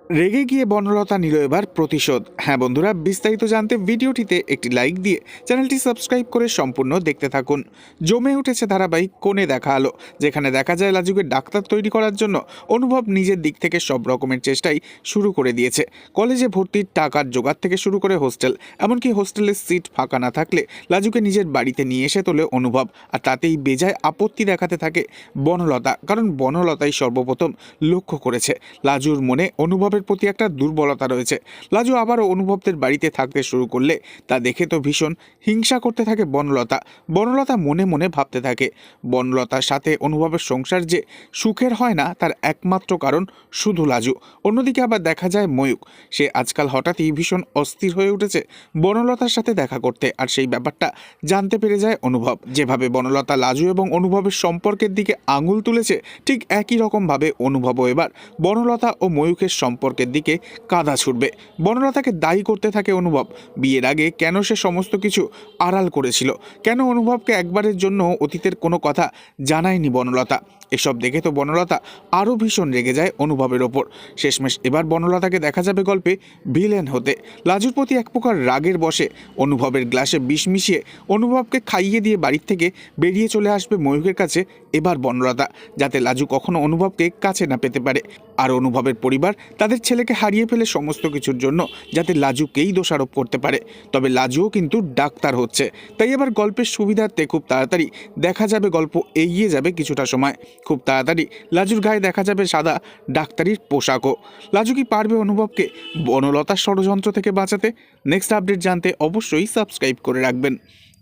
রেগে গিয়ে বনলতা নিল এবার প্রতিশোধ। হ্যাঁ বন্ধুরা, বিস্তারিত জানতে ভিডিওটিতে একটি লাইক দিয়ে চ্যানেলটি সাবস্ক্রাইব করে সম্পূর্ণ দেখতে থাকুন। জমে উঠেছে ধারাবাহিক কোণে দেখা আলো, যেখানে দেখা যায় লাজুকে ডাক্তার তৈরি করার জন্য অনুভব নিজের দিক থেকে সব রকমের চেষ্টাই শুরু করে দিয়েছে। কলেজে ভর্তির টাকার জোগাড় থেকে শুরু করে হোস্টেল, এমনকি হোস্টেলের সিট ফাঁকা না থাকলে লাজুকে নিজের বাড়িতে নিয়ে এসে তোলে অনুভব। আর তাতেই বেজায় আপত্তি দেখাতে থাকে বনলতা, কারণ বনলতাই সর্বপ্রথম লক্ষ্য করেছে লাজুর মনে অনুভবের প্রতি একটা দুর্বলতা রয়েছে। লাজু আবারও অনুভবদের বাড়িতে থাকতে শুরু করলে তা দেখে তো ভীষণ হিংসা করতে থাকে বনলতা। বনলতা মনে মনে ভাবতে থাকে বনলতার সাথে অনুভবের সংসার যে সুখের হয় না তার একমাত্র কারণ শুধু লাজু। অন্যদিকে আবার দেখা যায় ময়ূক, সে আজকাল হঠাৎই ভীষণ অস্থির হয়ে উঠেছে বনলতার সাথে দেখা করতে। আর সেই ব্যাপারটা জানতে পেরে যায় অনুভব। যেভাবে বনলতা লাজু এবং অনুভবের সম্পর্কের দিকে আঙুল তুলেছে, ঠিক একই রকমভাবে অনুভবও এবার বনলতা ও ময়ূকের সম্পর্কের দিকে কাদা ছুটবে। বনলতাকে দায়ী করতে থাকে অনুভব। বিয়ের আগে কেন সে সমস্ত কিছু আড়াল করেছিল, কেন অনুভবকে একবারের জন্য অতীতের কোনো কথা জানায়নি বনলতা। এসব দেখে তো বনলতা আরও ভীষণ রেগে যায় অনুভবের ওপর। শেষমেশ এবার বনলতাকে দেখা যাবে গল্পে ভিলেন হতে। লাজুর প্রতি এক প্রকার রাগের বশে অনুভবের গ্লাসে বিষ মিশিয়ে অনুভবকে খাইয়ে দিয়ে বাড়ির থেকে বেরিয়ে চলে আসবে ময়ূকের কাছে এবার বনলতা, যাতে লাজু কখনো অনুভবকে কাছে না পেতে পারে। আর অনুভবের পরিবার তাদের ছেলেকে হারিয়ে ফেলে সমস্ত কিছুর জন্য যাতে লাজুকেই দোষারোপ করতে পারে। তবে লাজুও কিন্তু ডাক্তার হচ্ছে, তাই এবার গল্পের সুবিধার্থে খুব তাড়াতাড়ি দেখা যাবে গল্প এগিয়ে যাবে কিছুটা সময়। খুব তাড়াতাড়ি লাজুর গায়ে দেখা যাবে সাদা ডাক্তারির পোশাকও। লাজু কি পারবে অনুভবকে বনলতার ষড়যন্ত্র থেকে বাঁচাতে? নেক্সট আপডেট জানতে অবশ্যই সাবস্ক্রাইব করে রাখবেন।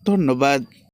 ধন্যবাদ।